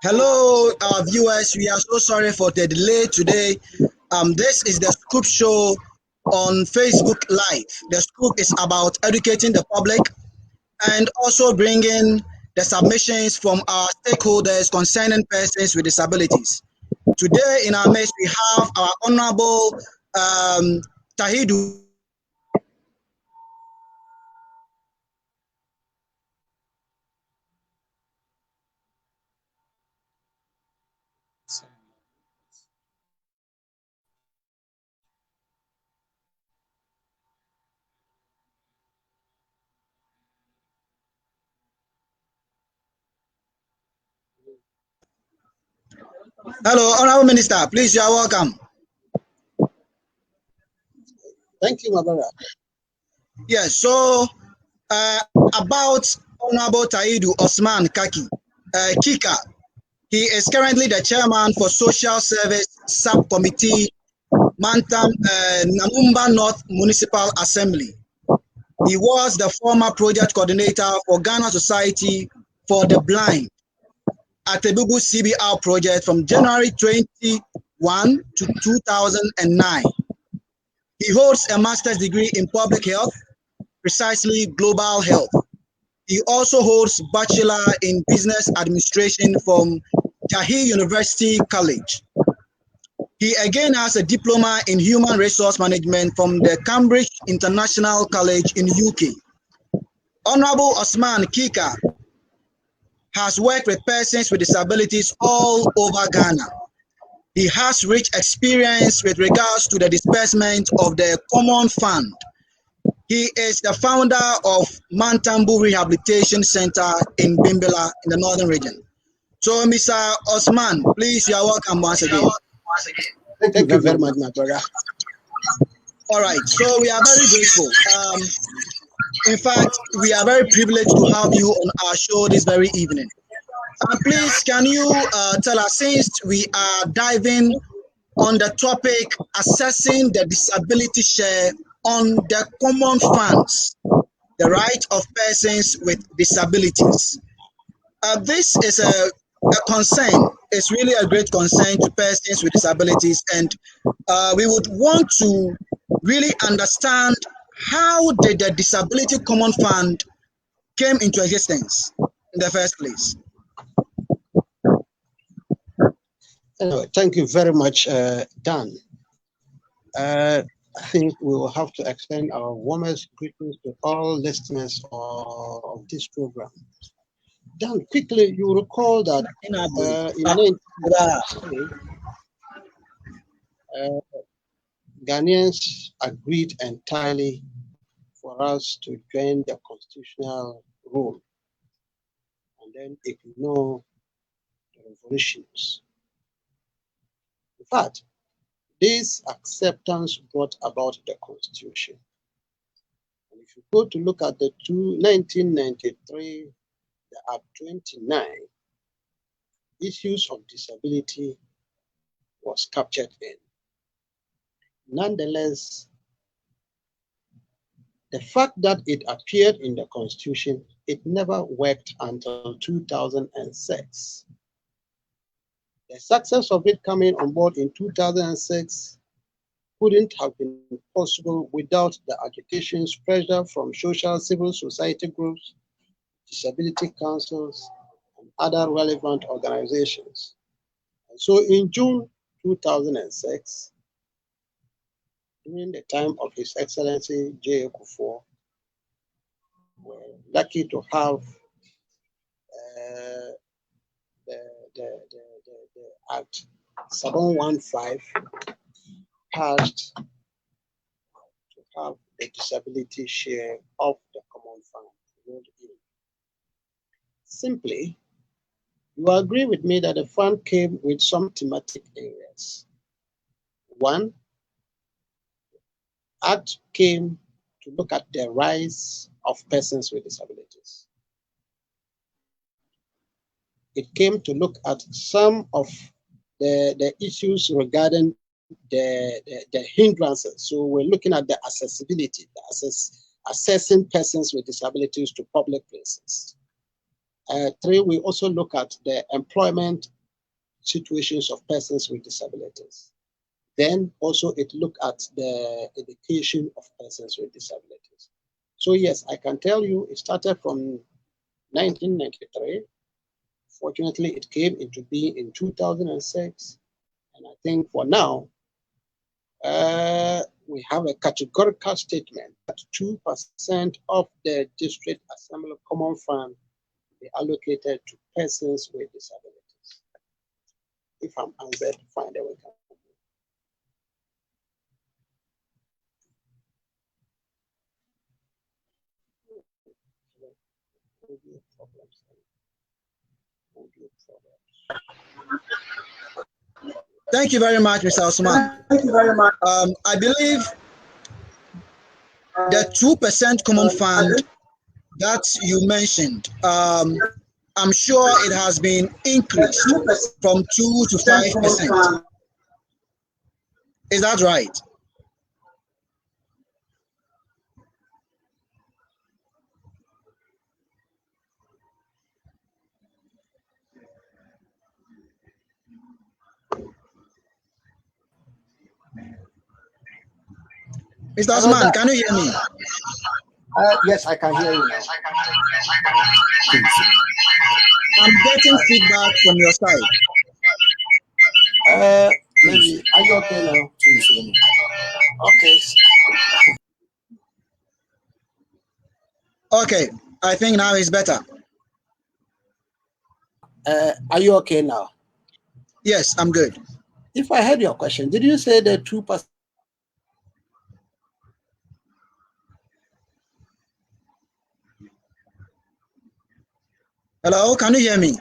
Hello, our viewers. We are so sorry for the delay today. This is the Scoop Show on Facebook Live. The Scoop is about educating the public and also bringing the submissions from our stakeholders concerning persons with disabilities. Today in our midst, we have our Honorable Tahidu Hello, Honorable Minister. Please, you are welcome. Thank you, my brother. Yes, so about Honorable Tahidu Osman Kikaa. He is currently the chairman for Social Service Subcommittee, Nanumba North Municipal Assembly. He was the former project coordinator for Ghana Society for the Blind at the Bubu CBR project from January 21 to 2009. He holds a master's degree in public health, precisely global health. He also holds Bachelor in Business Administration from Tahidu University College. He again has a diploma in Human Resource Management from the Cambridge International College in UK. Honorable Osman Kikaa has worked with persons with disabilities all over Ghana. He has rich experience with regards to the disbursement of the Common Fund. He is the founder of Mantambu Rehabilitation Center in Bimbela in the Northern Region. So, Mr. Osman, please, you are welcome once again. Thank you very much, my brother. All right, so we are very grateful. In fact, we are very privileged to have you on our show this very evening. Please, can you tell us, since we are diving on the topic assessing the disability share on the common funds, the right of persons with disabilities. This is a concern. It's really a great concern to persons with disabilities, and we would want to really understand how did the Disability Common Fund came into existence in the first place. Anyway, thank you very much, Dan. I think we will have to extend our warmest greetings to all listeners of this program. Dan, quickly, you recall that in 1993, Ghanaians agreed entirely for us to join the constitutional rule and then ignore the revolutions. In fact, this acceptance brought about the Constitution. And if you go to look at the 1993, the Act 29, issues of disability was captured in. Nonetheless, the fact that it appeared in the Constitution, it never worked until 2006. The success of it coming on board in 2006 couldn't have been possible without the agitations, pressure from civil society groups, disability councils, and other relevant organizations. And so in June 2006, during the time of His Excellency J. Kufuor, we're lucky to have the Act 715 passed to have the disability share of the common fund rolled in. Simply, you agree with me that the fund came with some thematic areas. One, the Act came to look at the rise of persons with disabilities. It came to look at some of the issues regarding the hindrances. So we're looking at the accessibility, assessing persons with disabilities to public places. 3, we also look at the employment situations of persons with disabilities. Then also it looked at the education of persons with disabilities. So yes, I can tell you it started from 1993. Fortunately, it came into being in 2006. And I think for now, we have a categorical statement that 2% of the District Assembly Common Fund be allocated to persons with disabilities. If I'm answered, find a way. Thank you very much, Mr. Osman. Thank you very much. I believe the 2% common fund that you mentioned, I'm sure it has been increased from 2 to 5%. Is that right? Mr. Osman, can you hear me? Yes, I can hear you now. I'm getting feedback from your side. Maybe, are you okay now? Okay. Okay, I think now it's better. Are you okay now? Yes, I'm good. If I heard your question, did you say the 2%? Hello, can you hear me?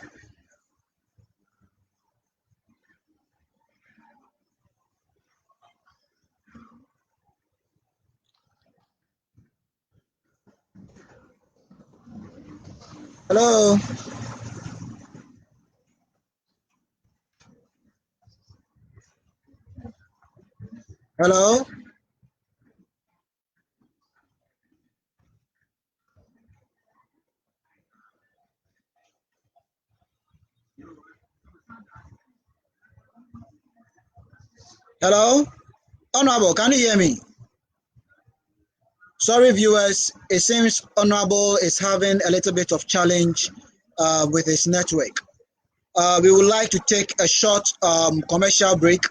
Hello? Hello? Hello? Honorable, can you hear me? Sorry, viewers, it seems Honorable is having a little bit of challenge with his network. We would like to take a short commercial break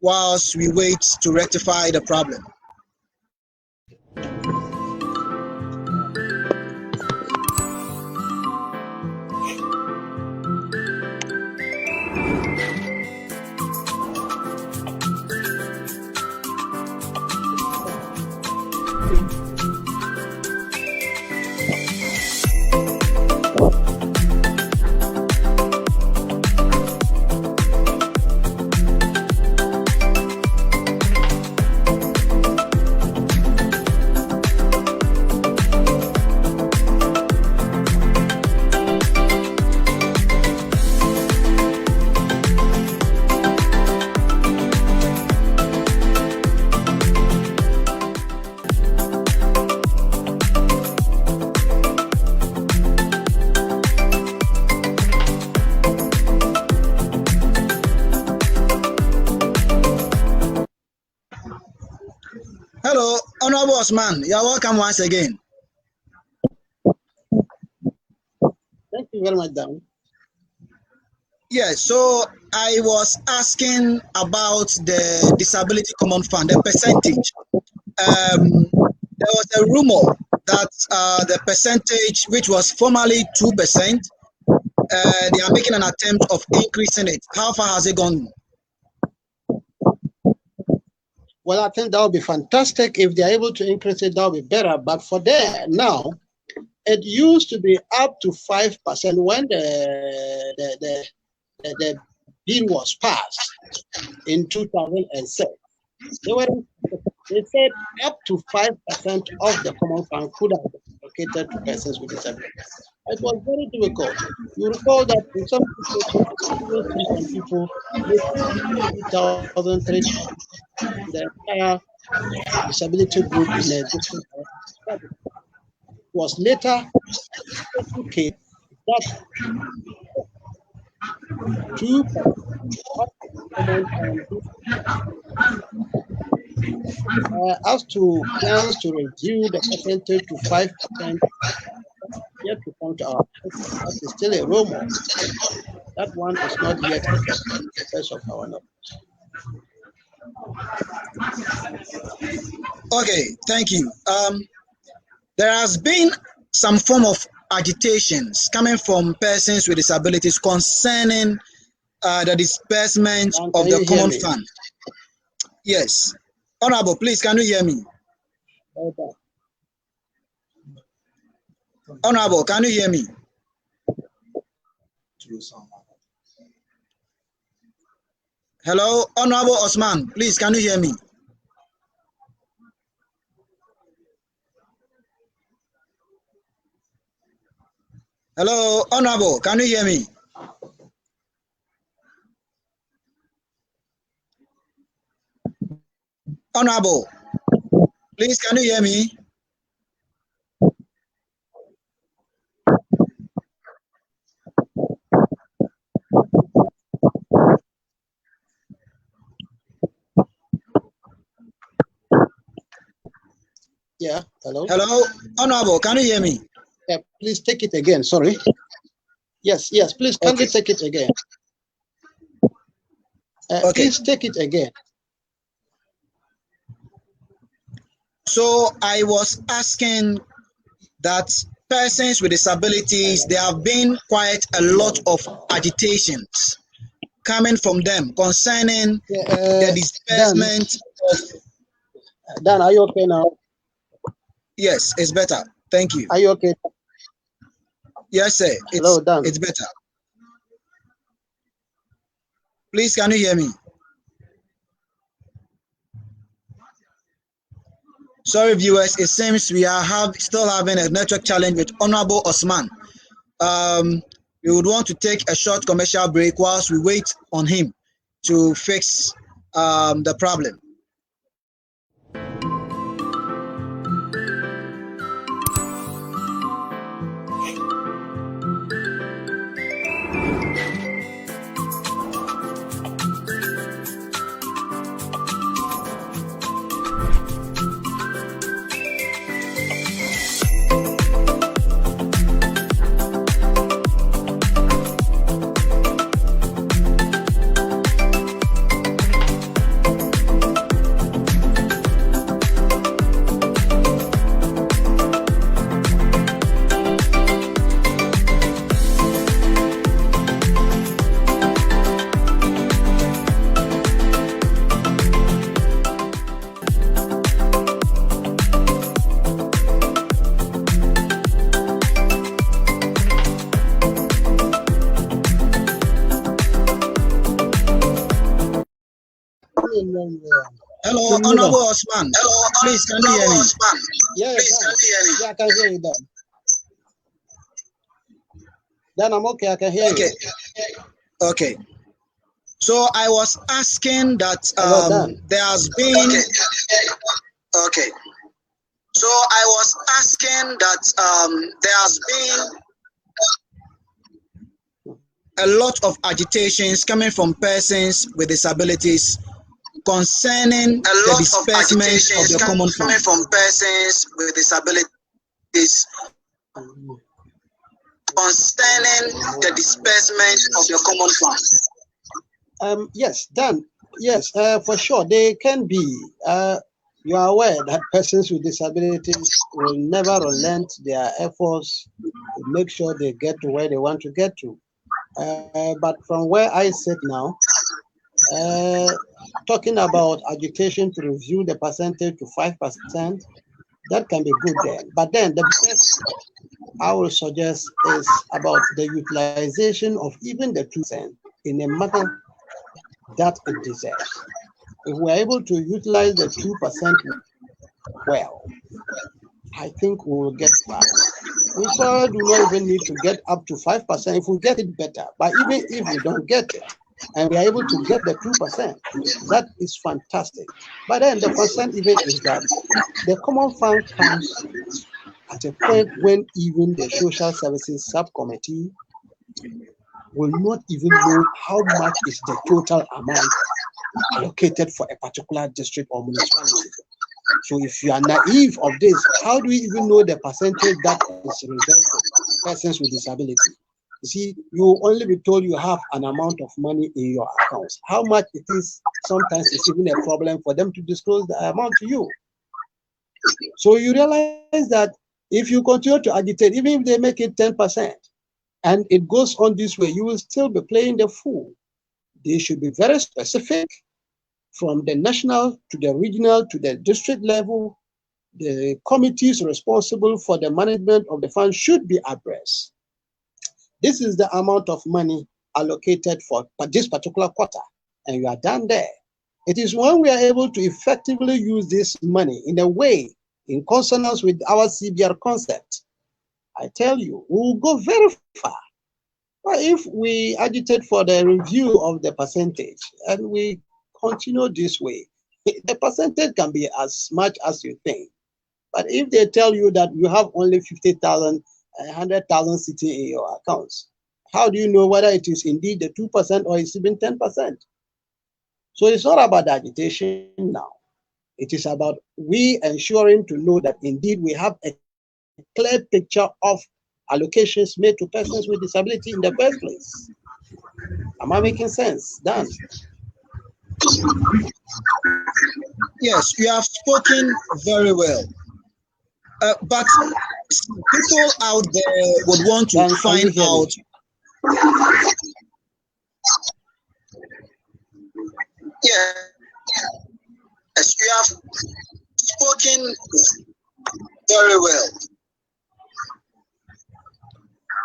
whilst we wait to rectify the problem. Hello, Honorable Osman. You are welcome once again. Thank you very much, Dan. Yes, so I was asking about the Disability Common Fund, the percentage. There was a rumor that the percentage, which was formerly 2%, they are making an attempt of increasing it. How far has it gone? Well, I think that would be fantastic. If they're able to increase it, that would be better. But for them now, it used to be up to 5% when the bill was passed in 2006. They said up to 5% of the common fund could have been allocated to persons with disabilities. It was very difficult. You recall that in some people, 2,000, the entire disability group in a district was later okay that 2% common fund as to plans to review the percentage to 5%, yet to come to our attention. That is still a rumor. That one is not yet effective, best of our knowledge. Okay, thank you. There has been some form of agitations coming from persons with disabilities concerning the disbursement of the common fund. Yes. Honorable, please, can you hear me? Okay. Honorable, can you hear me? Hello, Honorable Osman, please, can you hear me? Hello, Honorable, can you hear me? Honorable, please, can you hear me? Yeah, hello. Hello, Honorable, can you hear me? Yeah, please take it again. Sorry. Yes, please kindly take it again. Please take it again. So I was asking that persons with disabilities, there have been quite a lot of agitations coming from them concerning the disbursement of... Dan, are you okay now? Yes, it's better. Thank you. Are you okay? Yes, sir. Hello, Dan. It's better. Please, can you hear me? Sorry, viewers. It seems we are still having a network challenge with Honorable Osman. We would want to take a short commercial break whilst we wait on him to fix the problem. Hello, Honorable Osman. Hello, please, can you hear me? Yeah, please, can you hear me? Yeah, I can hear you, Dan. Dan, I'm okay. I can hear you. Okay. So I was asking that there has been... Okay. So I was asking that there has been a lot of agitations coming from persons with disabilities concerning the disbursement of the common fund. Coming from persons with disabilities concerning the disbursement of the common fund. Yes, Dan. Yes, for sure. They can be. You are aware that persons with disabilities will never relent their efforts to make sure they get to where they want to get to. But from where I sit now, talking about agitation to review the percentage to 5%, that can be good then. But then the best I will suggest is about the utilization of even the 2% in a manner that it deserves. If we're able to utilize the 2% well, I think we will get far. We probably do not even need to get up to 5% if we get it better. But even if we don't get it, and we are able to get the 2%, that is fantastic. But then the concern even is that the common fund comes at a point when even the social services subcommittee will not even know how much is the total amount allocated for a particular district or municipality. So if you are naive of this, how do we even know the percentage that is reserved for persons with disability? You see, you will only be told you have an amount of money in your accounts. How much it is, sometimes it's even a problem for them to disclose the amount to you. So you realize that if you continue to agitate, even if they make it 10%, and it goes on this way, you will still be playing the fool. They should be very specific from the national to the regional to the district level. The committees responsible for the management of the fund should be addressed. This is the amount of money allocated for this particular quarter, and you are done there. It is when we are able to effectively use this money in a way in consonance with our CBR concept, I tell you, we will go very far. But if we agitate for the review of the percentage and we continue this way, the percentage can be as much as you think. But if they tell you that you have only 50,000, 100,000 sitting in your accounts, how do you know whether it is indeed the 2% or it's even 10%? So it's not about agitation now. It is about we ensuring to know that indeed we have a clear picture of allocations made to persons with disability in the first place. Am I making sense? Done. Yes, you have spoken very well. But people out there would want to Dan, find out. Yes, you have spoken very well.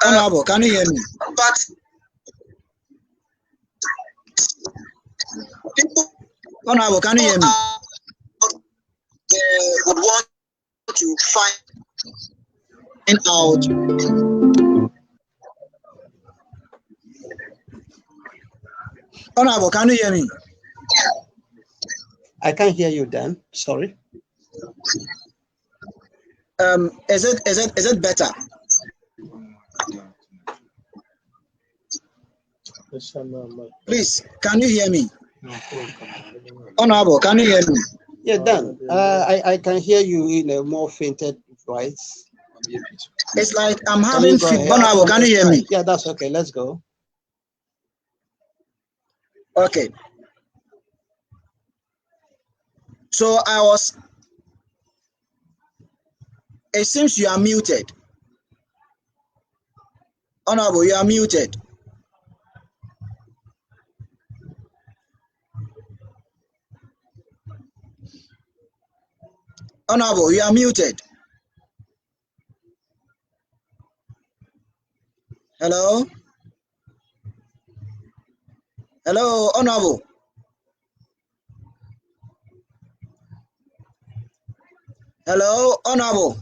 Honorable, can you hear me? But people, Honorable, can you hear me? They would want to find out. Honorable, can you hear me? I can't hear you, Dan. Sorry. Is it better? Please, can you hear me? Honorable, can you hear me? Yeah, Dan. I can hear you in a more fainted voice. It's like I'm having feedback. Honorable, can you hear me? Yeah, that's okay. Let's go. Okay. So it seems you are muted. Honorable, you are muted. Honorable, you are muted. Hello? Hello, Honorable. Hello, Honorable.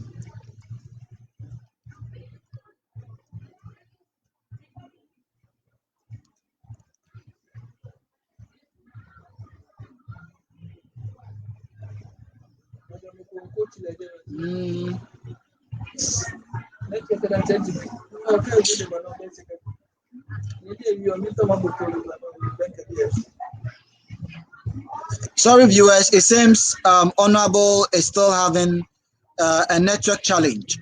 Sorry, viewers. It seems Honorable is still having a network challenge.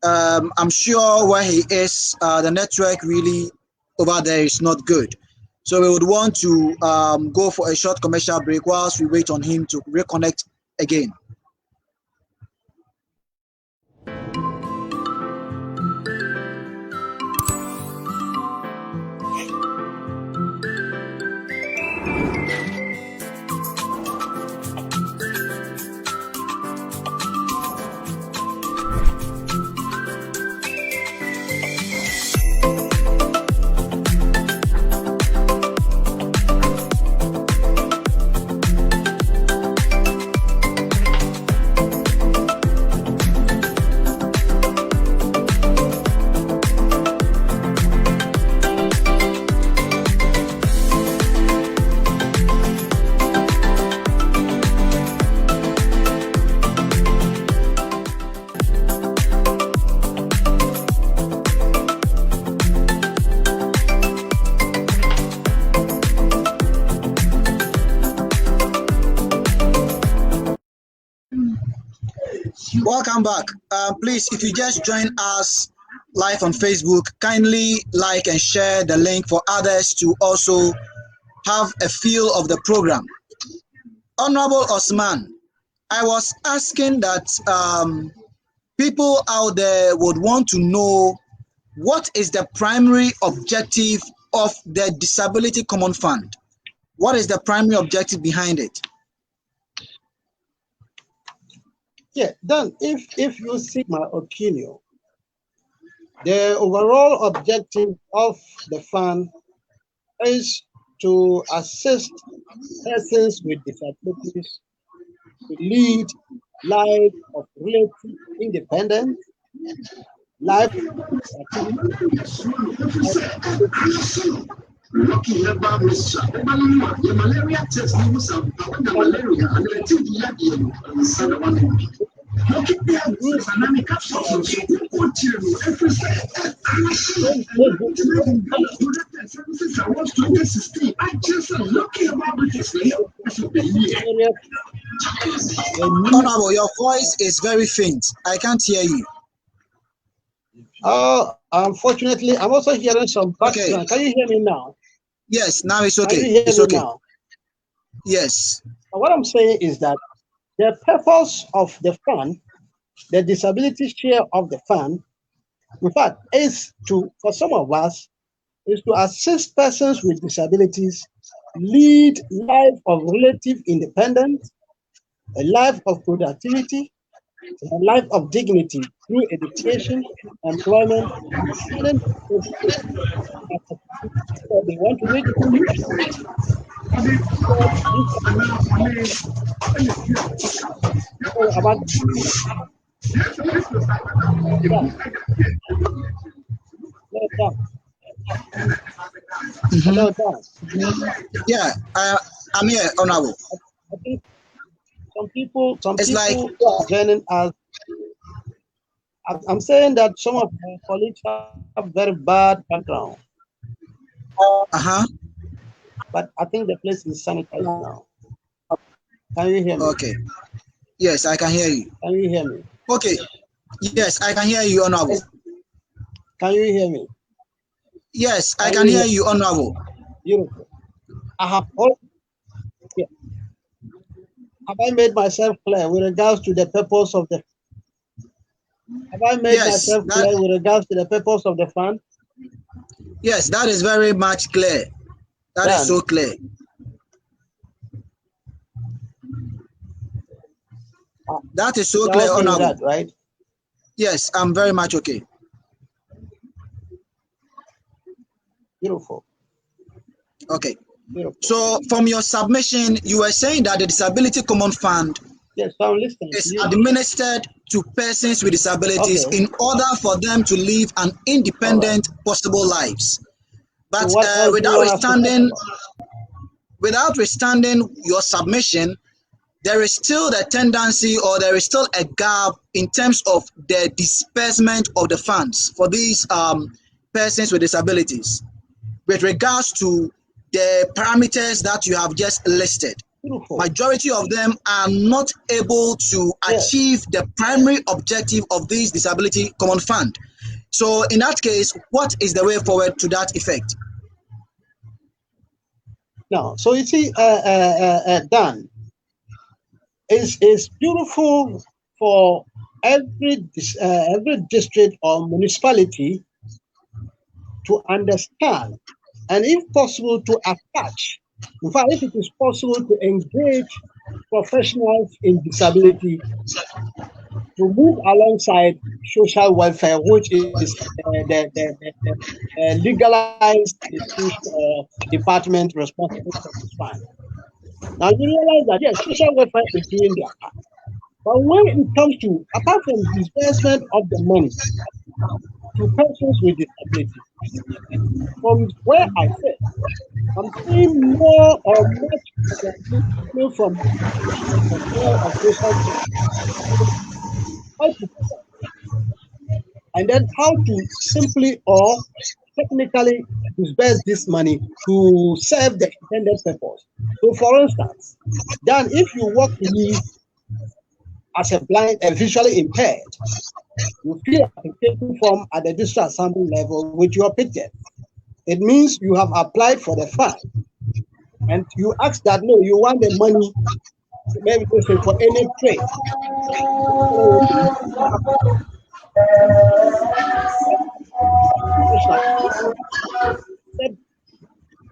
I'm sure where he is, the network really over there is not good. So we would want to go for a short commercial break whilst we wait on him to reconnect again. Welcome back. Please, if you just join us live on Facebook, kindly like and share the link for others to also have a feel of the program. Honorable Osman, I was asking that people out there would want to know what is the primary objective of the Disability Common Fund? What is the primary objective behind it? Yeah, then if you seek my opinion, the overall objective of the fund is to assist persons with disabilities to lead life of relative independence, life activity, Lucky about the malaria test, you must have the malaria and the TB and Sana. Lucky the dynamic capsules, every services I was 2016. I just lucky about it. Honorable, your voice is very faint. I can't hear you. Unfortunately, I'm also hearing some background. Okay. Can you hear me now? Yes, now it's okay. Can you hear it's me okay. now? Yes. What I'm saying is that the purpose of the fund, the disability share of the fund, in fact, is to, for some of us, is to assist persons with disabilities lead life of relative independence, a life of productivity, a life of dignity through education, employment, and they want to make about Yeah, I'm here, Honorable. I think some people like joining us. I'm saying that some of my colleagues have very bad background. But I think the place is sanitized now. Can you hear me? Okay. Yes, I can hear you. Can you hear me? Okay. Yes, I can hear you, Honorable. Can you hear me? Yes, I can hear you, Honorable. Beautiful. Have I made myself clear with regards to the purpose of the? Have I made myself clear with regards to the purpose of the fund? Yes, that is very much clear. That is so clear. That is so clear, Honorable. That, right? Yes, I'm very much okay. Beautiful. Okay. Beautiful. So from your submission, you were saying that the Disability Common Fund is administered to persons with disabilities in order for them to live an independent, possible lives. But without withstanding your submission, there is still the tendency, or there is still a gap in terms of the disbursement of the funds for these persons with disabilities, with regards to the parameters that you have just listed. Majority of them are not able to achieve the primary objective of this Disability Common Fund. So in that case, what is the way forward to that effect? Now, so you see, Dan, it's beautiful for every district or municipality to understand, and if possible, to attach. In fact, if it is possible, to engage professionals in disability to move alongside social welfare, which is the legalized institution or department responsible for this fund. Now you realize that yes, social welfare is doing their part. But when it comes to, apart from disbursement of the money to persons with disability, from where I sit, I'm seeing more or much from of social and then how to simply or technically disburse this money to serve the intended purpose. So for instance, then if you work to me as a blind and visually impaired, you fill an application form at the district assembly level with your picture. It means you have applied for the fund, and you ask that no, you want the money, maybe for any trade.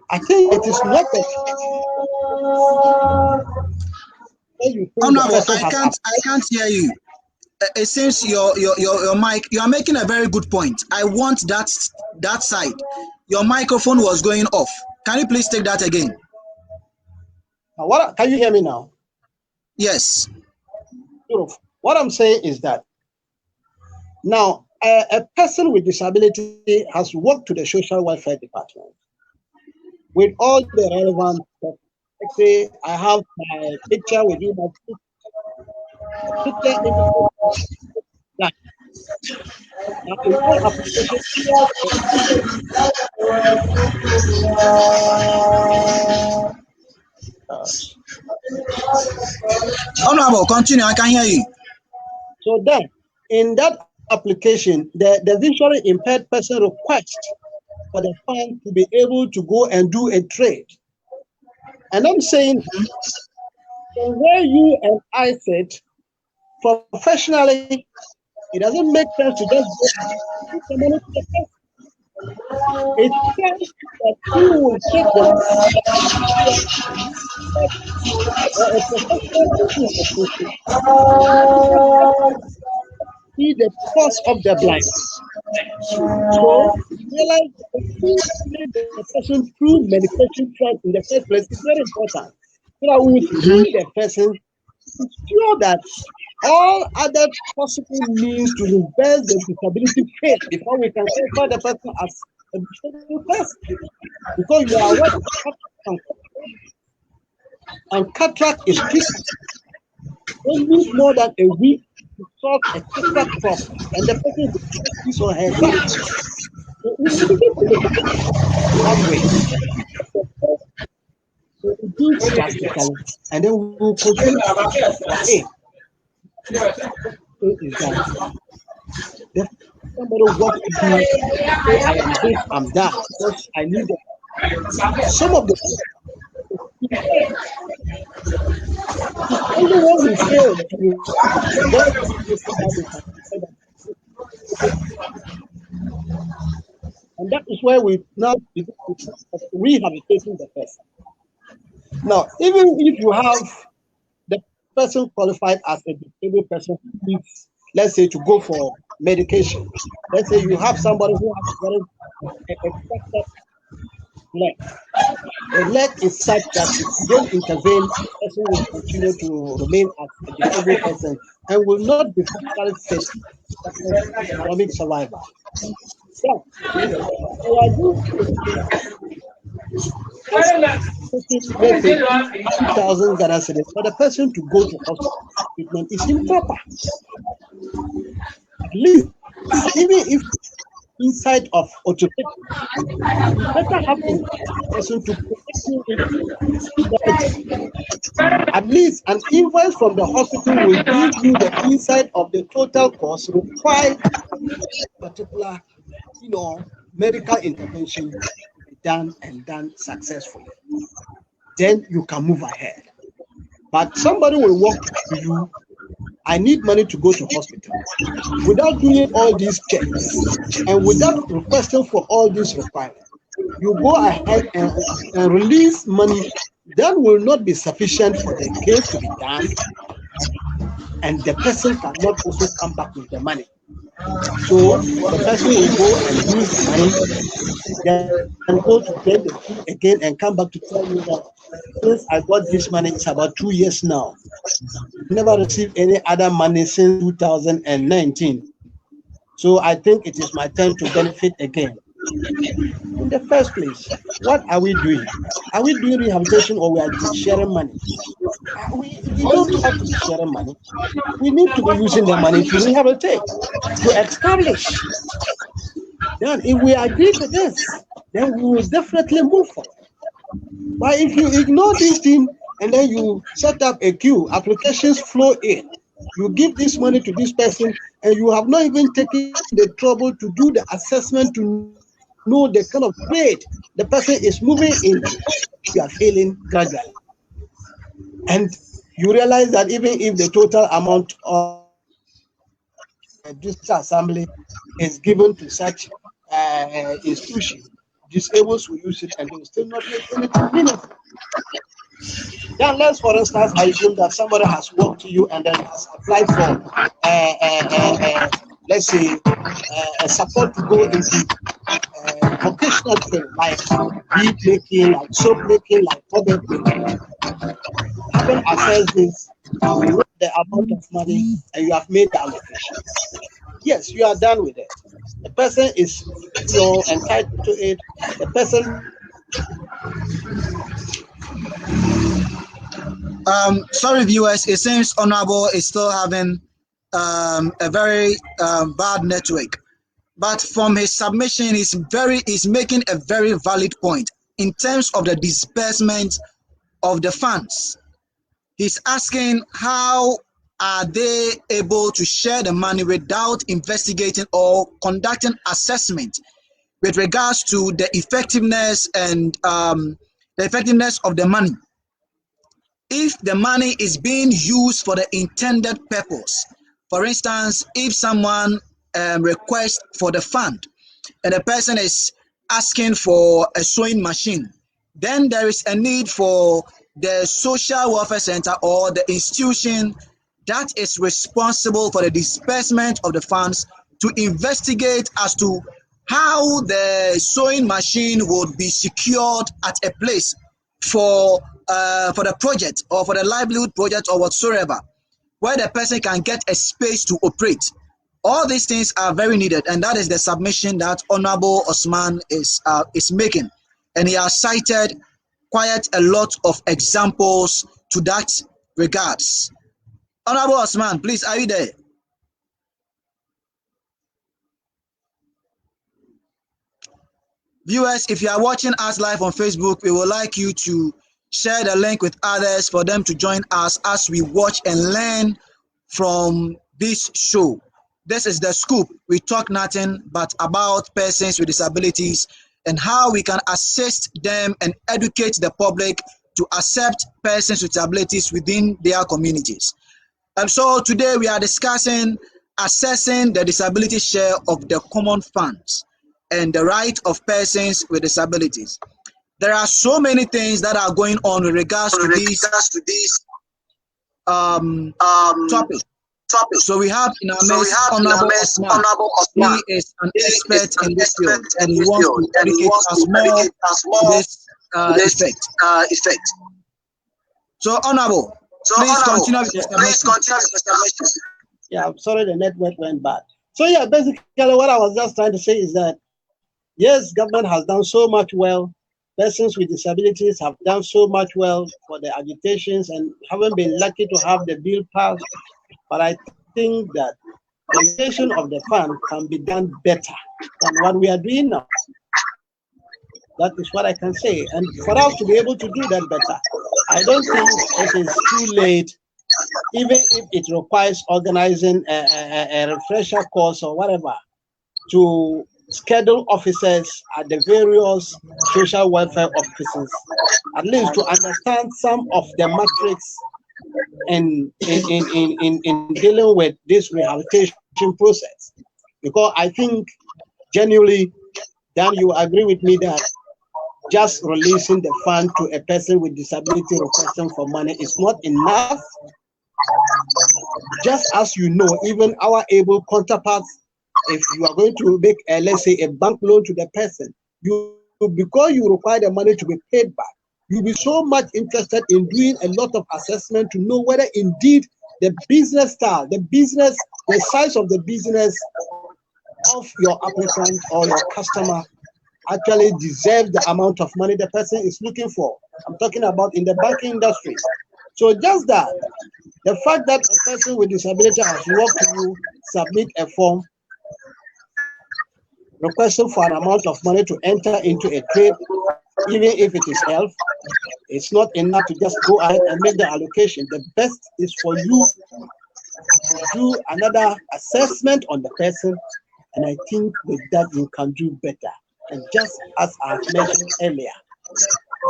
I think it is not a Honorable, I can't hear you. It seems your mic, you are making a very good point. I want that side. Your microphone was going off. Can you please take that again? What can you hear me now? Yes. What I'm saying is that now a person with disability has walked to the social welfare department with all the relevant stuff. Let's say I have my picture with you, my picture in the now, in all applications, Honorable, continue. I can hear you. so then, in that application, the visually impaired person requests for the fund to be able to go and do a trade. And I'm saying, from where you and I sit, professionally, it doesn't make sense to just go and the money to the person. It's sense that you will take the or a professional see the cause of the blind. So realize the person through medication trial in the first place is very important. So that we will see the person to ensure that all other possible means to reverse the disability fail before we can classify the person as a disabled person. Because you are aware and cataract is treated. Don't need more than a week to solve a cataract problem, and the person will get his or her sight. So we need to look at it that way. So we do it drastically, and then we will continue for it. Is that if somebody wants to do, I am this, I'm that, because I need it. Some of the only one who failed and that is where we now rehabilitating the person. Now, even if you have the person qualified as a disabled person who needs, let's say, to go for medication. Let's say you have somebody who has very fractured leg. The leg is such that if you don't intervene, the person will continue to remain as a disabled person and will not be physically fit for economic survival. So, we are doing 2,000 Ghana cedis for the person to go to hospital treatment is improper. At least, even if inside of orthopedic, you better have a person to protect you. At least an invoice from the hospital will give you the inside of the total cost required particular, medical intervention done and done successfully. Then you can move ahead. But somebody will walk to you, I need money to go to hospital, without doing all these checks and without requesting for all these requirements. You go ahead and release money that will not be sufficient for the case to be done, and the person cannot also come back with the money. So the person will go and use the money, then go to claim the fee again and come back to tell you that since I got this money, it's about 2 years now. Never received any other money since 2019. So I think it is my time to benefit again. In the first place, what are we doing? Are we doing rehabilitation or we are sharing money? We don't have to be sharing money. We need to be using the money to rehabilitate, to establish. Then if we agree to this, then we will definitely move forward. But if you ignore this thing and then you set up a queue, applications flow in, You give this money to this person, and you have not even taken the trouble to do the assessment to know the kind of grade the person is moving into. You are failing gradually. And you realize that even if the total amount of district assembly is given to such institution, disabled will use it and they will still not make anything meaningful. Then let's, for instance, assume that somebody has walked to you and then has applied for, let's say, a support to go into vocational training, like bead making, like soap making, like product making. Having assessed this, you know the amount of money and you have made the allocation. Yes, you are done with it. The person is, entitled to it. The person. Sorry, viewers. It seems Honorable is still having a very bad network. But from his submission, he's making a very valid point in terms of the disbursement of the funds. He's asking how are they able to share the money without investigating or conducting assessment with regards to the effectiveness and the effectiveness of the money. If the money is being used for the intended purpose, for instance, if someone requests for the fund and the person is asking for a sewing machine, then there is a need for the social welfare center or the institution that is responsible for the disbursement of the funds to investigate as to how the sewing machine would be secured at a place for the project or for the livelihood project or whatsoever, where the person can get a space to operate. All these things are very needed, and that is the submission that Honorable Osman is making, and he has cited quite a lot of examples to that regards. Honorable Osman, please, are you there? Viewers, if you are watching us live on Facebook, we would like you to share the link with others for them to join us as we watch and learn from this show. This is The Scoop. We talk nothing but about persons with disabilities and how we can assist them and educate the public to accept persons with disabilities within their communities. And so today we are discussing assessing the disability share of the common funds and the right of persons with disabilities. There are so many things that are going on with regards to this topic. So we have in our midst Honorable Osman. He is an expert in this field and he wants to educate us more on this effect. So Honorable, please continue with the Yeah, I'm sorry the network went bad. So yeah, basically what I was just trying to say is that yes, government has done so much well. Persons with disabilities have done so much well for the agitations and haven't been lucky to have the bill passed. But I think that the allocation of the fund can be done better than what we are doing now. That is what I can say. And for us to be able to do that better, I don't think it is too late, even if it requires organizing a refresher course or whatever, to schedule officers at the various social welfare offices, at least to understand some of the metrics in dealing with this rehabilitation process. Because I think genuinely, Dan, you agree with me that just releasing the fund to a person with disability requesting for money is not enough. Just as you know, even our able counterparts, if you are going to make, let's say, a bank loan to the person, because you require the money to be paid back, you'll be so much interested in doing a lot of assessment to know whether indeed the business style, the size of the business of your applicant or your customer actually deserves the amount of money the person is looking for. I'm talking about in the banking industry. So just that, the fact that a person with disability has walked to you, submit a form, requesting for an amount of money to enter into a trade, even if it is health, it's not enough to just go ahead and make the allocation. The best is for you do another assessment on the person, and I think with that you can do better. And just as I mentioned earlier,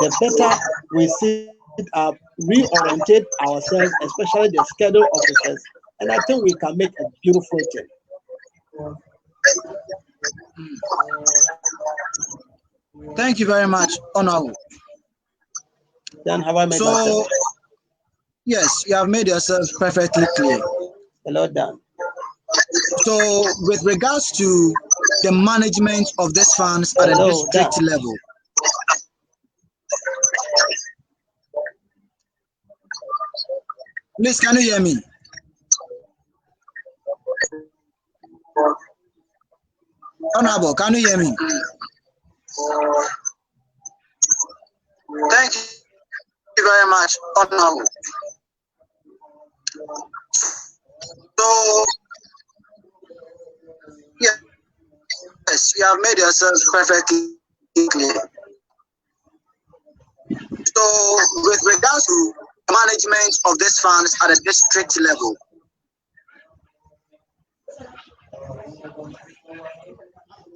the better we sit up, reorientate ourselves, especially the schedule officers, and I think we can make a beautiful thing. Thank you very much, Honorable. Then have I made myself? Yes, you have made yourself perfectly clear. Hello, Dan. So, with regards to the management of these funds at a district level, please, can you hear me? Honorable, can you hear me? Thank you very much, Honorable. So, yes, you have made yourself perfectly clear. So, with regards to management of these funds at a district level,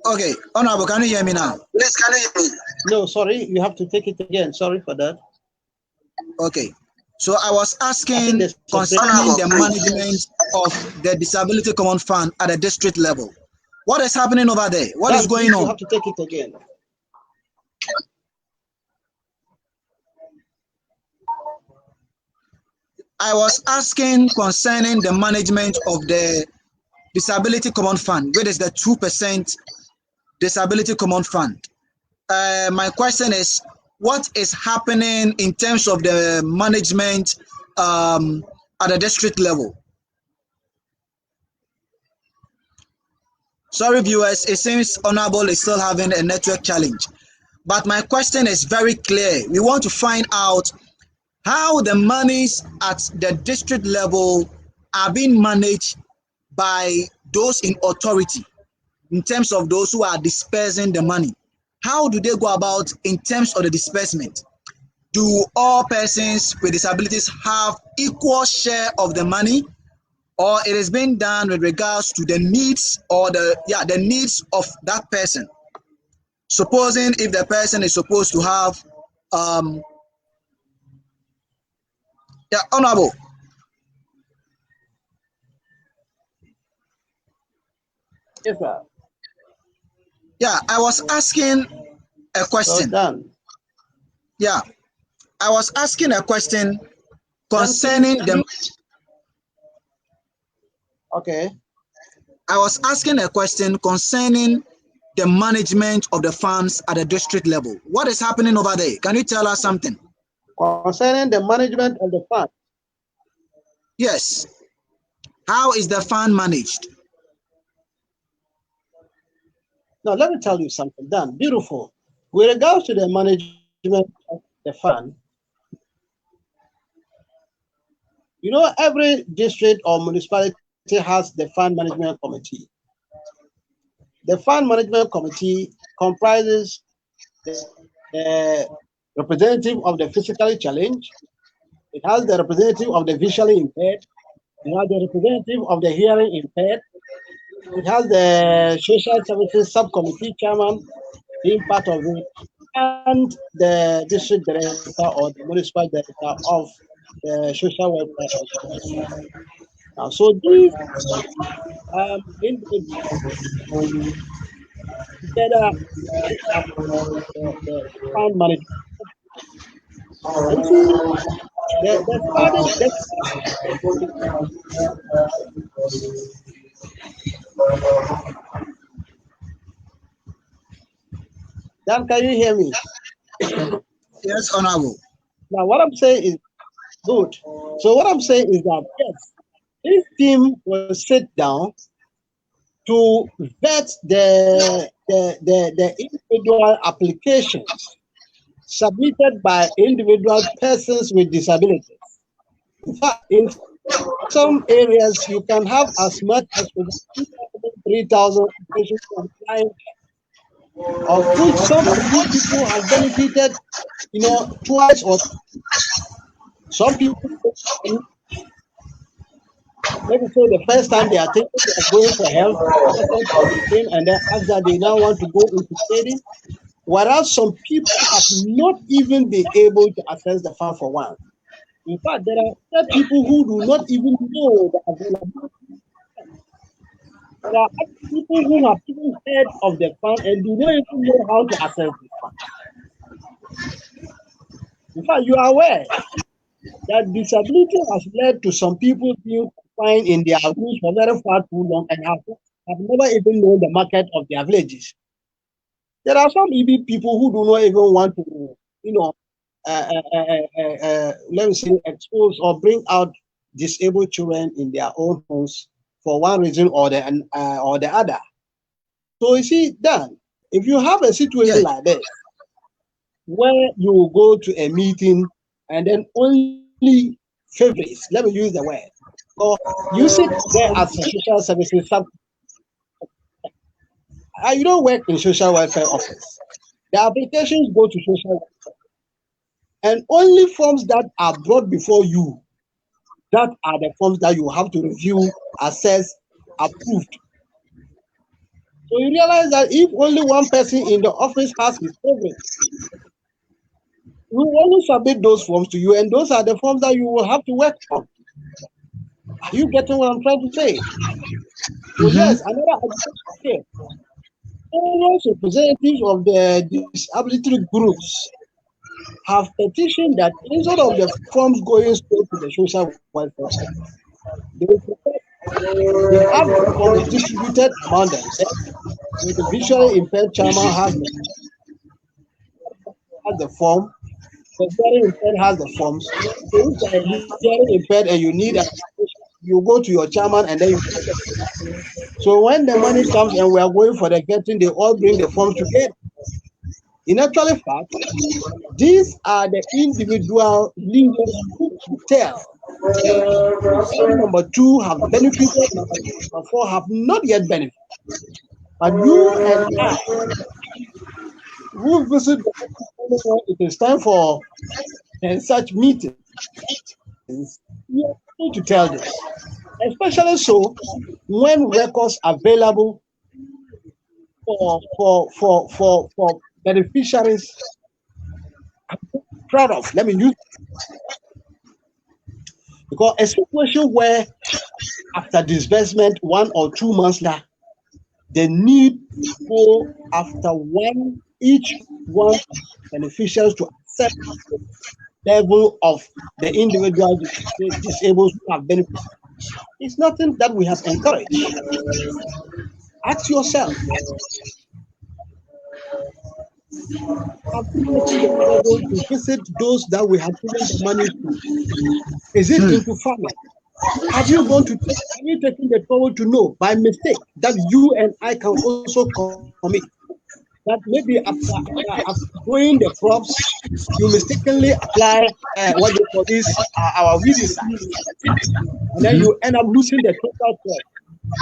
okay, Honorable, can you hear me now? Please, can you hear me? No, sorry, you have to take it again. Sorry for that. Okay, so I was asking concerning the management of the Disability Common Fund at a district level. What is happening over there? What is going on? You have to take it again. I was asking concerning the management of the Disability Common Fund, which is the 2% Disability Common Fund. My question is, what is happening in terms of the management at the district level? Sorry, viewers, it seems Honorable is still having a network challenge. But my question is very clear. We want to find out how the monies at the district level are being managed by those in authority, in terms of those who are dispersing the money. How do they go about in terms of the disbursement? Do all persons with disabilities have equal share of the money, or it is being done with regards to the needs or the needs of that person? Supposing if the person is supposed to have Honorable. Yes, sir. Yeah, I was asking a question. Yeah, I was asking a question concerning the. Okay. I was asking a question concerning the management of the funds at the district level. What is happening over there? Can you tell us something? Concerning the management of the fund? Yes. How is the fund managed? Now, let me tell you something, Dan. Beautiful. With regards to the management of the fund, you know, every district or municipality has the fund management committee. The fund management committee comprises the representative of the physically challenged. It has the representative of the visually impaired. It has the representative of the hearing impaired. It has the social services subcommittee chairman being part of it, and the district director or the municipal director of the social welfare. Now, so these individuals together the fund management. And see, the starting Dan, can you hear me? Yes, Honorable. Now, what I'm saying is good. So what I'm saying is that, yes, this team will sit down to vet the individual applications submitted by individual persons with disabilities. In fact, in some areas, you can have as much as 3,000 applications applying, of which some of these people have benefited, you know, twice or some people. Let me say the first time they are thinking of going for health, and then after they now want to go into trading, whereas some people have not even been able to access the fund for one. In fact, there are other people who do not even know the availability. There are other people who have even heard of the fund and do not even know how to access the fund. In fact, you are aware that disability has led to some people being confined in their rooms for very far too long and have never even known the market of their villages. There are some EB people who do not even want to, let me say, expose or bring out disabled children in their own homes for one reason or the other. So you see, Dan, if you have a situation like this, where you go to a meeting and then only favorites, let me use the word, or you sit there as a social services you don't work in social welfare office. The applications go to social welfare. And only forms that are brought before you, that are the forms that you have to review, assess, approved. So you realize that if only one person in the office has his favorite, we will only submit those forms to you, and those are the forms that you will have to work on. Are you getting what I'm trying to say? So yes, another objection here. Various representatives of the disability groups have petitioned that instead of the forms going straight to the social welfare, they have the forms distributed among themselves. So the visually impaired chairman has the form, the hearing impaired has the forms. So if you are hearing impaired and you need you go to your chairman and then you get it. So when the money comes and we are going for the getting, they all bring the forms together. In actual fact, these are the individual leaders who tell. Number 2 have benefited, number 4 have not yet benefited. But you and I, who visit the it is time for such meetings, we are able to tell this. Especially so when records available for beneficiaries proud of. Let me use, because a situation where after disbursement 1 or 2 months later, the need for after each one beneficiaries to accept the level of the individual disabled who have benefited. It's nothing that we have encouraged. Ask yourself, have you taken the trouble to visit those that we have given the money to? Is it into farming? Have you taken the trouble to know by mistake that you and I can also commit? That maybe after growing the crops, you mistakenly apply what they call this our weedicide, and then you end up losing the total crop,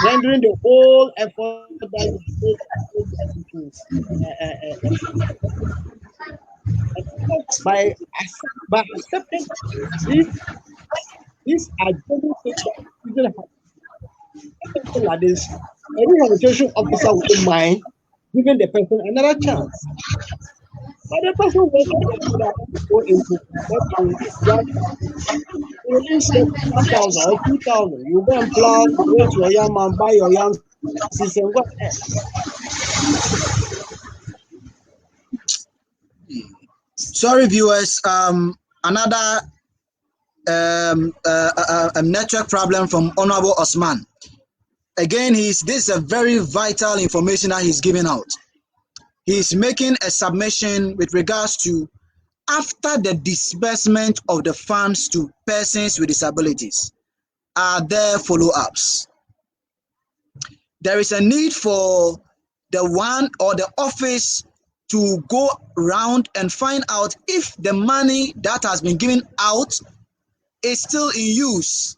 rendering the whole effort that you put into by accepting these are genuine things that usually happen. Something like this, a rehabilitation officer wouldn't mind giving the person another chance. But the person wants to go into release 1,000 or 2,000. You go and plow, wait your yam and buy your yam system. What Sorry, viewers. Another network problem from Honorable Osman. Again, this is a very vital information that he's giving out. He's making a submission with regards to after the disbursement of the funds to persons with disabilities. Are there follow-ups? There is a need for the one or the office to go around and find out if the money that has been given out is still in use.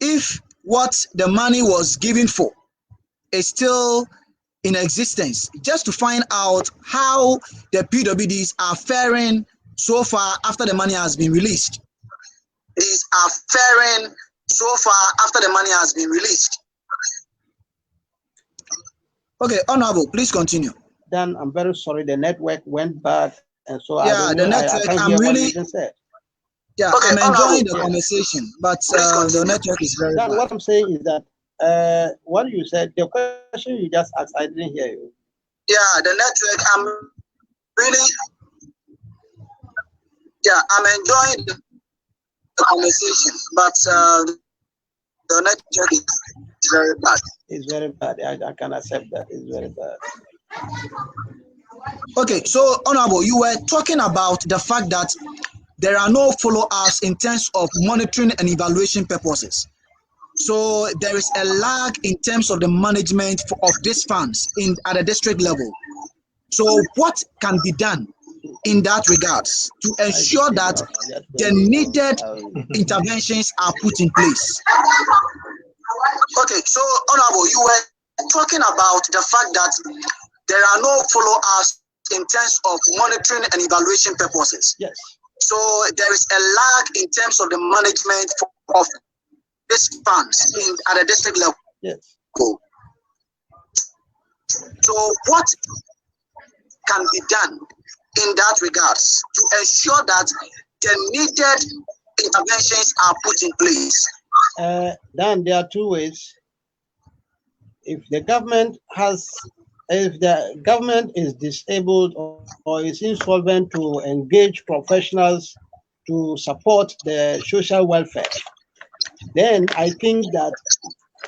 If what the money was given for is still in existence, just to find out how the PWDs are faring so far after the money has been released. These are faring so far after the money has been released. Okay, Honorable, please continue. Dan, I'm very sorry, the network went bad, and so yeah, the network. I'm really. Yeah, okay, I'm enjoying the conversation, but the network is very bad. What I'm saying is that what you said, the question you just asked, I didn't hear you. Yeah, the network. I'm really. Yeah, I'm enjoying the conversation, but the network is very bad. It's very bad. I can accept that. It's very bad. Okay, so Honorable, you were talking about the fact that there are no follow-ups in terms of monitoring and evaluation purposes. So there is a lag in terms of the management of these funds at the district level. So what can be done in that regards to ensure that the needed interventions are put in place? Okay, so Honorable, you were talking about the fact that there are no follow-ups in terms of monitoring and evaluation purposes. Yes. So there is a lag in terms of the management of these funds at the district level. Yes. So what can be done in that regards to ensure that the needed interventions are put in place? Dan, there are two ways. If the government is disabled or is insolvent to engage professionals to support the social welfare, then I think that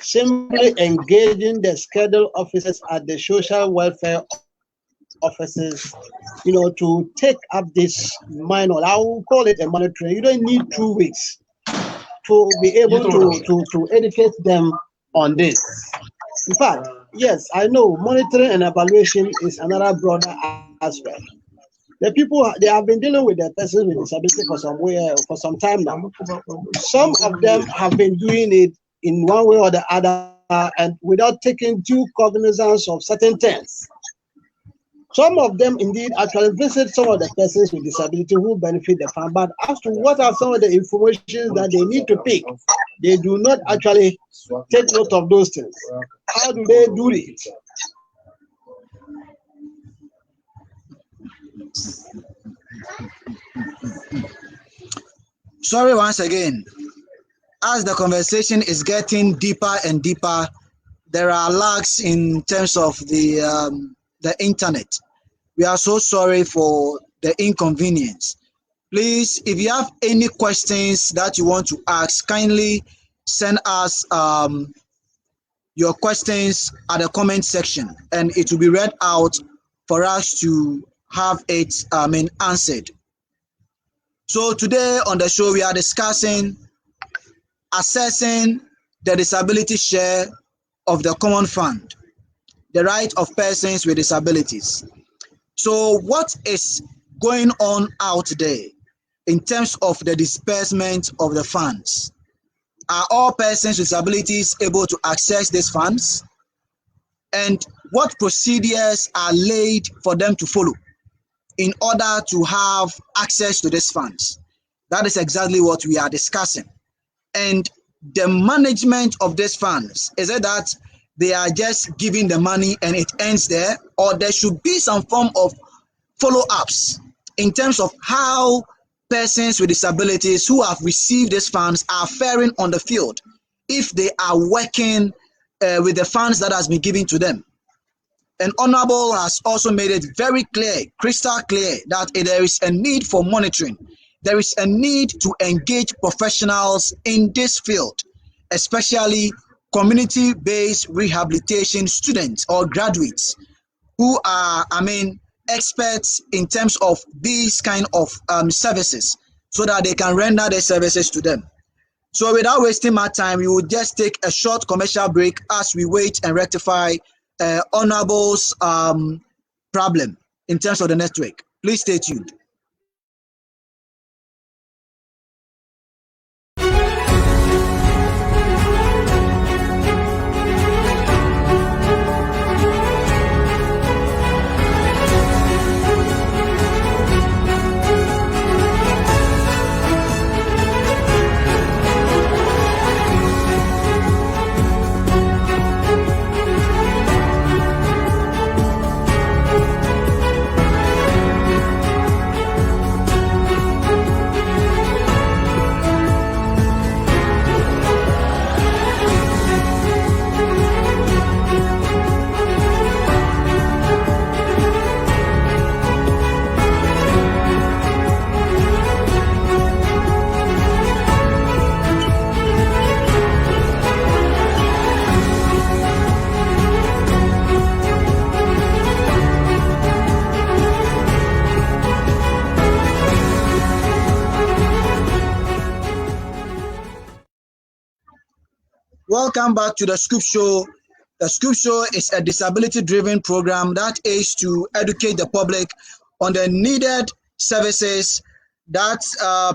simply engaging the scheduled officers at the social welfare offices, to take up this minor, I will call it a monitoring. You don't need 2 weeks to be able to educate them on this. In fact, yes, I know monitoring and evaluation is another broader aspect. The people, they have been dealing with the persons with disability for some time now. Some of them have been doing it in one way or the other and without taking due cognizance of certain things. Some of them indeed actually visit some of the persons with disability who benefit the fund, but as to what are some of the information that they need to pick, they do not actually take note of those things. How do they do it? Sorry once again. As the conversation is getting deeper and deeper, there are lags in terms of the internet. We are so sorry for the inconvenience. Please, if you have any questions that you want to ask, kindly send us your questions at the comment section, and it will be read out for us to have it answered. So today on the show, we are discussing assessing the disability share of the common fund, the right of persons with disabilities. So what is going on out there in terms of the disbursement of the funds? Are all persons with disabilities able to access these funds? And what procedures are laid for them to follow in order to have access to these funds? That is exactly what we are discussing. And the management of these funds, is it that they are just giving the money and it ends there, or there should be some form of follow-ups in terms of how persons with disabilities who have received these funds are faring on the field, if they are working with the funds that has been given to them? And Honorable has also made it very clear, crystal clear, that there is a need for monitoring. There is a need to engage professionals in this field, especially community-based rehabilitation students or graduates who are, experts in terms of these kind of services, so that they can render their services to them. So without wasting my time, we will just take a short commercial break as we wait and rectify Honorable's problem in terms of the network. Please stay tuned. Welcome back to the Scoop Show. The Scoop Show is a disability-driven program that aims to educate the public on the needed services that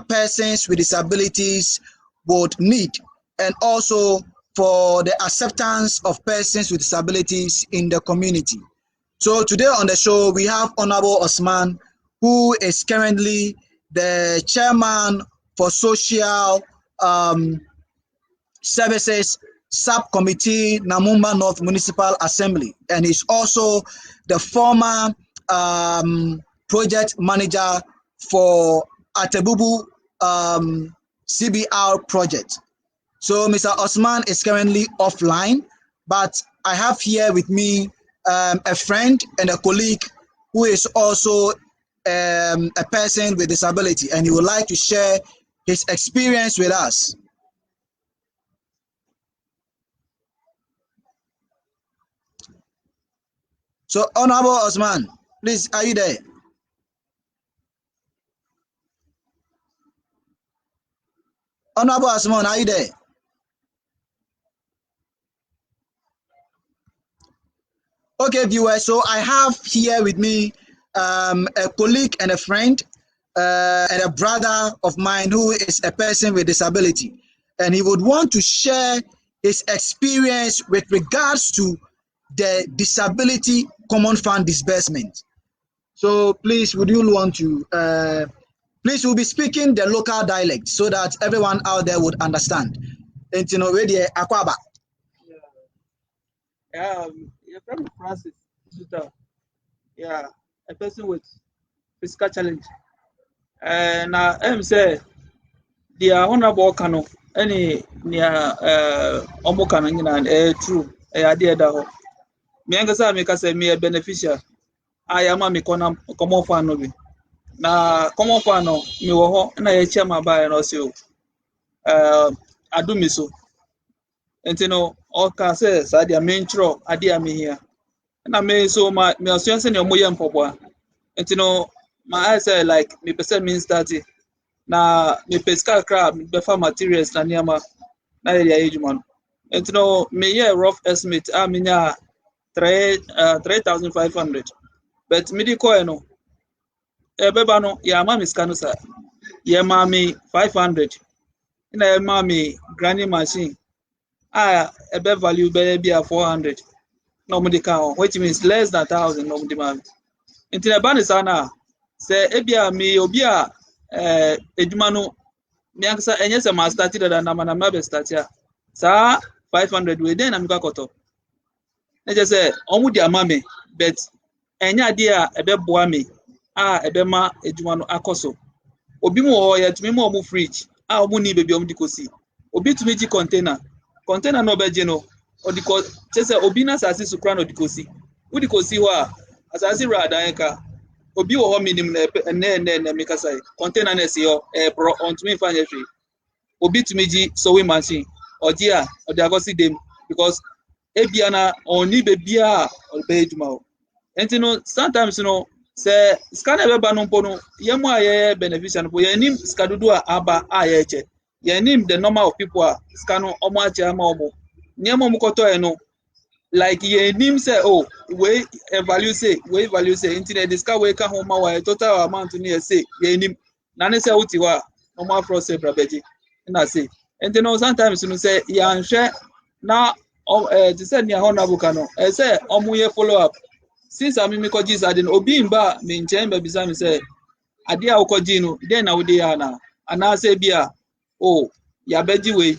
persons with disabilities would need, and also for the acceptance of persons with disabilities in the community. So today on the show, we have Honorable Osman, who is currently the chairman for social services subcommittee, Nanumba North Municipal Assembly, and he's also the former project manager for Atebubu CBR project. So Mr. Osman is currently offline, but I have here with me a friend and a colleague who is also a person with disability, and he would like to share his experience with us. So, Honorable Osman, please, are you there? Honorable Osman, are you there? Okay, viewers, so I have here with me a colleague and a friend and a brother of mine who is a person with disability. And he would want to share his experience with regards to the Disability Common Fund disbursement. So please, would you want to, please, we'll be speaking the local dialect so that everyone out there would understand. And you know, Akwaba. Your friend Francis, yeah, a person with physical challenge. And I'm say the honorable cano, any near Omokano, true, a idea that Miangasa make us a mere beneficiary. I am a Mikona common fan of it. Na common fan, me wo na ye chairman by no so adumiso. Entino all can say sadia mentro adia me here. Na me so me osuanse ne omoye mpopwa. Entino my eyes say like me person mean starting. Na me pescal crab me befa materials na niama na area ejuma. Entino me here rough estimate minya 3,500. But medical no ebeba no ya mami scan sir. Ya mami 500. Ina ya mami granny machine. Ebe value be 400. No medical, which means less than 1,000 no demand. Inti na bani sana se ebia mi obia eduma no mi ankasa enye se ma start da na ma be start ya. Sa 500 we den na mi kwakoto. Na je se omu di amame but enya ade a ebe boa me ebe ma eduma no akoso. Obi mu ho ya tumi ma omu fridge omu ni bebi omu dikosi. Obi tumi ji container no beje no odiko chese obi na asasi sukra no dikosi. Udikosi wa asasi rada enka obi wo ho minim na meka sai container na se yo bro on tumi fa nyehwe. Obi tumi ji sewing machine odi agosi dem because ebia na oni bebia obe eduma o. Enti no sometimes no se scan ebe no mpo no yemu aye beneficiary no yenim skadudu aba aye che yenim the number of people scan omo ache ama omo nyemo mukoto eno like yenim say oh we value say internet discount we ka homa wa total amount ni say yenim na ne say uti wa omo afro say brabeji na say enti no sometimes no say yanhwe na to say ni honorable kano say omo ye follow up. Since I'm in Koji Zadin, Obi Mba, maintain baby Sam say, Adia Okojino, then I would diana, and I say, Bia, oh, Yabeji way,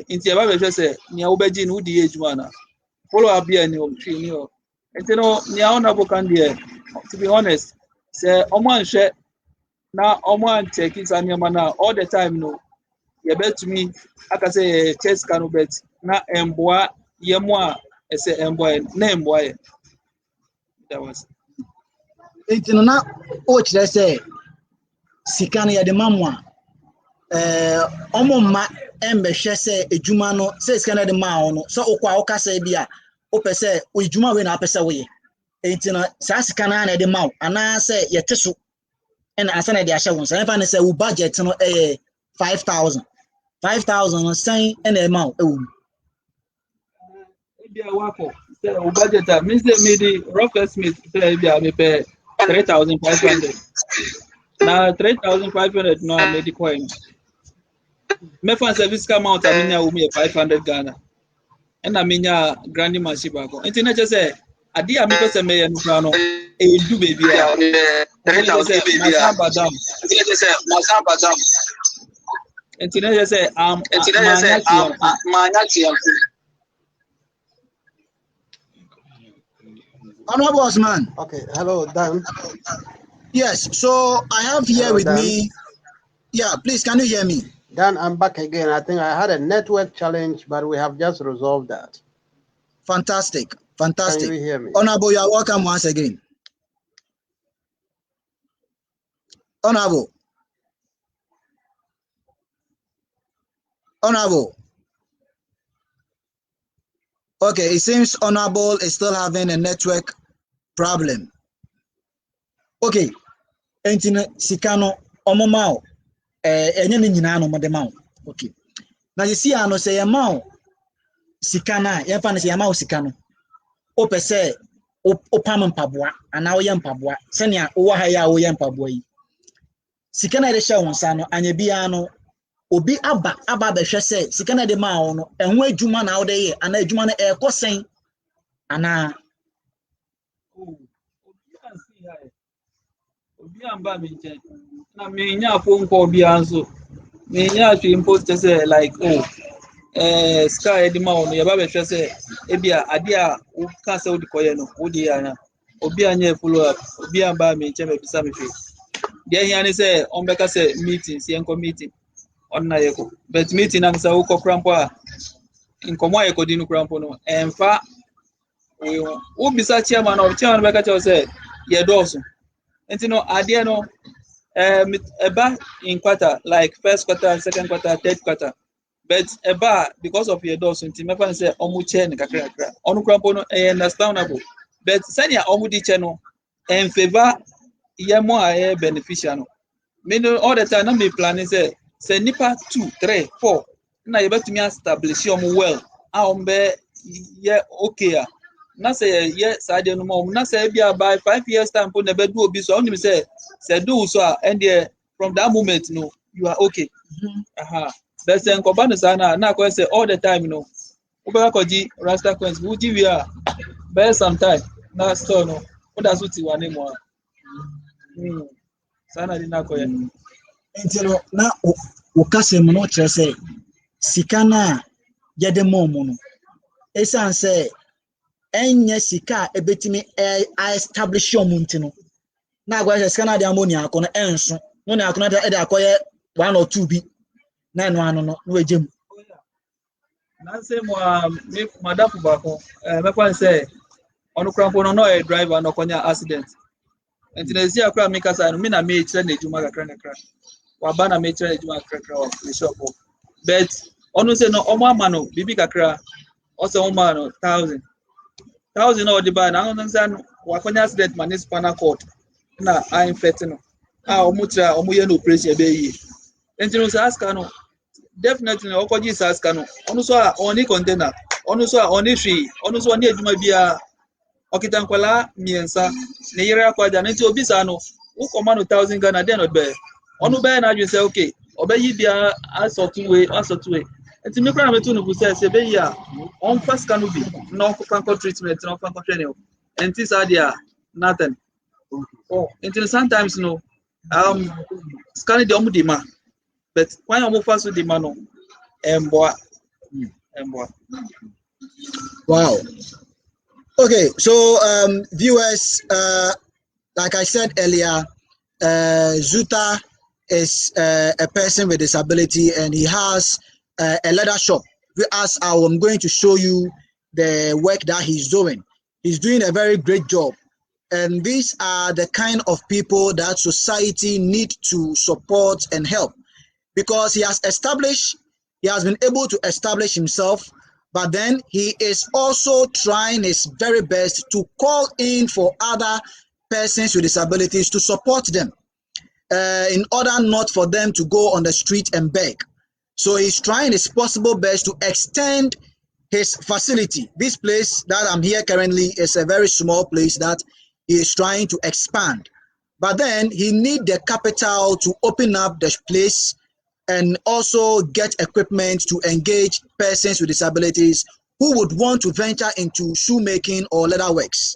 into your say, Niabejin, who the age one. Follow up here, and you and you know, Niana Bokandia, to be honest, say, Oman share now, Oman check it on your mana all the time. No, you bet to me, I can say, chess canu bet, na emboa, yemwa, I say, emboy, name boy. That was It's not what they say. Sikana ya de mamwa. Omo ma embe say ejuma no say sikana de ma ono. So okwa oka say bia ope say ejuma we na apesa we. Enti na sa sikana na de ma ana say yete so and asa na de ahye won. Say fa say wo budget no 5,000. 5,000 no say and e ma ewu. Maybe I work for budget. Means the rough estimate maybe I pay 3,500. Now 3,500 no I made the coin. Me fan service amount I mean ya 500 Ghana. And I mean ya grandi machine back. Internet just say adi a me pese me no kra no e du baby a 3,000 baby a internet just say masamba dam internet just say manyati Honorable Osman. Okay, hello, Dan. Yes, so I have here Hello, with Dan. me. Yeah, please, can you hear me? Dan, I'm back again. I think I had a network challenge, but we have just resolved that. Fantastic, fantastic. Can you hear me? Honorable, you are welcome once again. Honorable. Honorable. Okay, it seems Honorable is still having a network problem. Okay, entina sikano omomao enye ni nyina no modemao. Okay. Na yesi ano se yamao sikana, yefa ne se yamao sikano. O pese o pam mpaboa ana o ye mpaboa. Senia o wa ha ya o ye mpaboa yi. Sikana ede hye wonsa no anya bia no obi aba behwe se sikana de ma wo no enho adwuma na wo de ye ana adwuma no e kosen ana obi amba me nche na me nya phone call bia nso me nya twe post say like sky edima ono ye ba behwe say ebia ade a wo ka say wo di koye no wo di ya na obi anya follow up obi amba me nche me bisa me hwe dia hia ni say on beka say meeting si enko meeting on na yeko but meeting na say wo kokrampo a nkomo ayeko di no krampo no emfa wo bisa chairman beka che say ye doso enti no ade no eba in quarter like first quarter, second quarter, third quarter. But eba because of your doors, enti me fan say omu chain kakra kakra. Onu krampo no understandable. But sanya omu di channel in favor ye mo a beneficial no. Me no all the time na me planning say nipa 2, 3, 4 na ye betumi establish omu well. A ombe ye okay a. Na say ye side no mo na say bia by 5 years time po na be do obi so only say do so and from that moment no you are okay. But say nkoba no sana na ko say all the time no ubeka koji rasta coins uji we are by some time na store no oda so ti wane mo sana di na ko ye enti no na o kasem no kire say sika na ye de mo no esan say enye sika ebetimi establish omunti no na agwa say sika na de amoni akono enso no na akono de akoye 1 or 2 bi na no ano no wejem na say mo me madafu bako me fan say onu krampo no e driver no konya accident enti na zi akra me kasa no me na me kire na ejuma kakra kakra wa ba na me kire na ejuma kakra wa me shop but onu say no omo ama no bibi kakra o say omo ma no 1,000 na odi ba na no say wa konya accident man spinal cord na I infect no omo tira omo ye no operation be yi enti no say ask no definitely okoji ask no onu so a oni container onu so a oni hwi onu so oni ejuma bia okita nkwala miensa ne yere akwaja nti obi sa no wo koma no 1,000 Ghana den obe onu be na adwen say okay obeyi bia asotuwe nti me kwa metu no bu say be yi a on first can be no for treatment no for training nti sa dia nothing nti sometimes no scan the omu dima but when omu first so dima no emboa wow. Okay, so viewers, like I said earlier, Zuta is a person with disability and he has a leather shop. As I'm going to show you the work that he's doing. He's doing a very great job. And these are the kind of people that society need to support and help, because he has been able to establish himself, but then he is also trying his very best to call in for other persons with disabilities to support them in order not for them to go on the street and beg. So he's trying his possible best to extend his facility. This place that I'm here currently is a very small place that he is trying to expand. But then he need the capital to open up the place and also get equipment to engage persons with disabilities who would want to venture into shoemaking or leatherworks.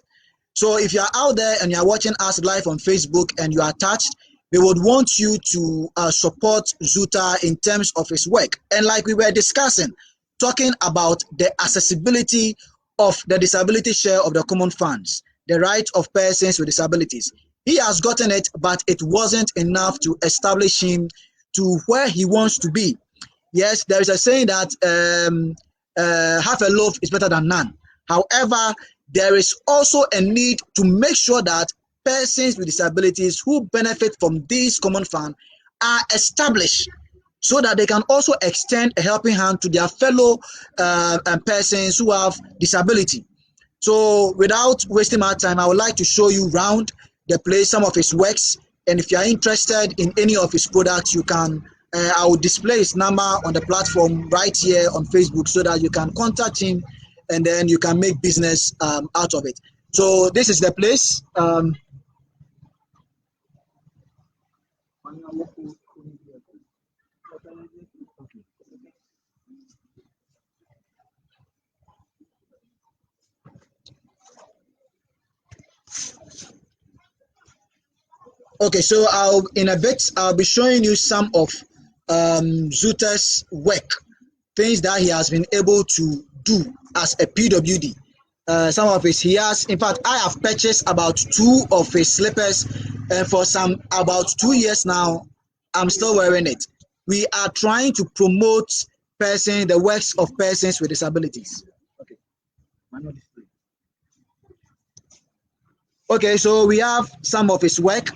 So if you're out there and you're watching us live on Facebook and you are touched, we would want you to support Zuta in terms of his work. And like we were discussing, talking about the accessibility of the disability share of the common funds, the rights of persons with disabilities. He has gotten it, but it wasn't enough to establish him to where he wants to be. Yes, there is a saying that half a loaf is better than none. However, there is also a need to make sure that persons with disabilities who benefit from this common fund are established so that they can also extend a helping hand to their fellow persons who have disability. So without wasting my time, I would like to show you around the place, some of his works, and if you are interested in any of his products, you can I will display his number on the platform right here on Facebook so that you can contact him and then you can make business out of it. So this is the place. Okay, so in a bit I'll be showing you some of Zuta's work, things that he has been able to do as a PWD. Some of his, he has, in fact, I have purchased about 2 of his slippers, and for about 2 years now, I'm still wearing it. We are trying to promote the works of persons with disabilities. Okay. Okay, so we have some of his work.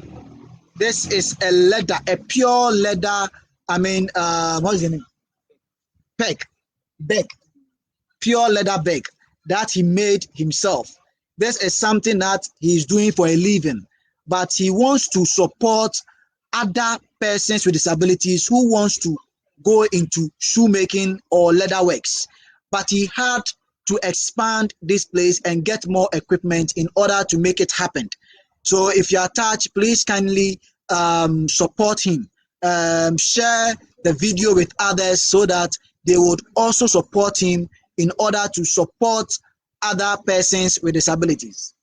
This is a pure leather, what is the name? Bag, pure leather bag that he made himself. This is something that he's doing for a living, but he wants to support other persons with disabilities who wants to go into shoemaking or leatherworks. But he had to expand this place and get more equipment in order to make it happen. So if you are touched, please kindly support him. Share the video with others so that they would also support him in order to support other persons with disabilities.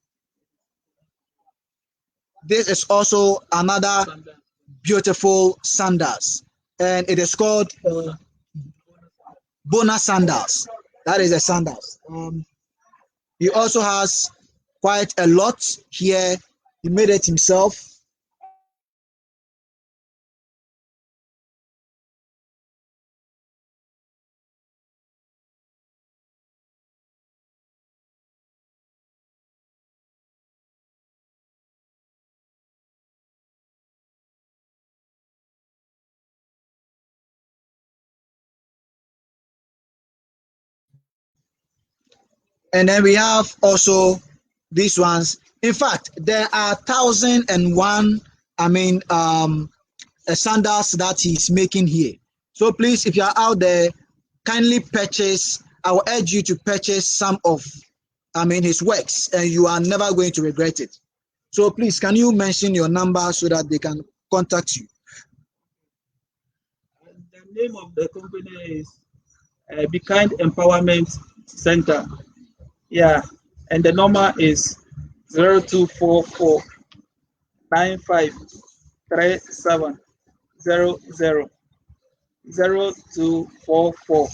This is also another beautiful sandals, and it is called Bona sandals. That is the sandals. He also has quite a lot here. He made it himself. And then we have also these ones. In fact, there are 1,001 sandals that he's making here. So please, if you are out there, kindly purchase. I will urge you to purchase some of his works, and you are never going to regret it. So please, can you mention your number so that they can contact you? The name of the company is Be Kind Empowerment Center. Yeah, and the number is 0244 953700. 0244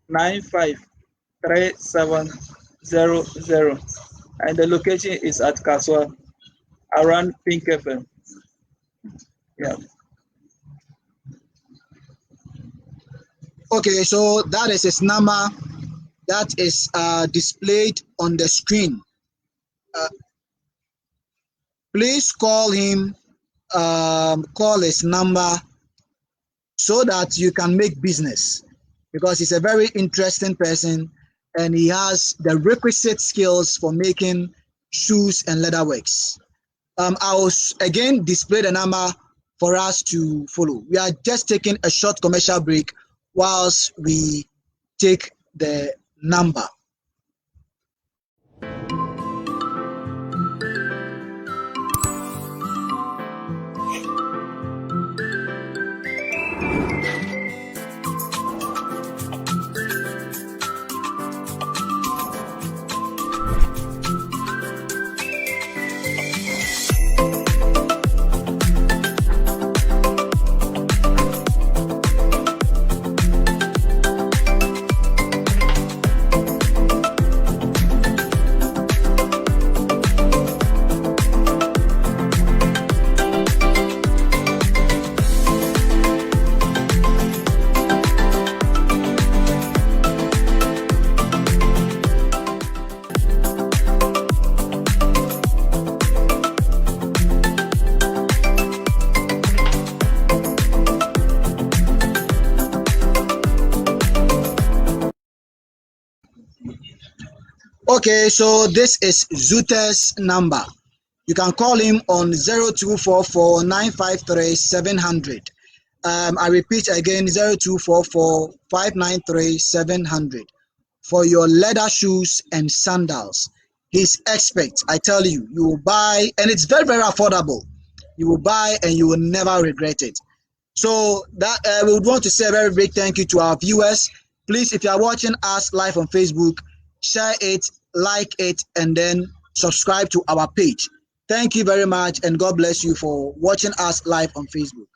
953700. And the location is at Kaswa, around Pink FM. Yeah. Okay, so that is his number that is displayed on the screen. Please call him, call his number so that you can make business, because he's a very interesting person and he has the requisite skills for making shoes and leatherworks. I will again display the number for us to follow. We are just taking a short commercial break whilst we take the number. Okay, so this is Zute's number. You can call him on 0244 953 700. I repeat again, 0244 593 700 for your leather shoes and sandals. He's expert. I tell you, you will buy, and it's very, very affordable. You will buy and you will never regret it. So that we would want to say a very big thank you to our viewers. Please, if you are watching us live on Facebook, share it, like it, and then subscribe to our page. Thank you very much, and God bless you for watching us live on Facebook.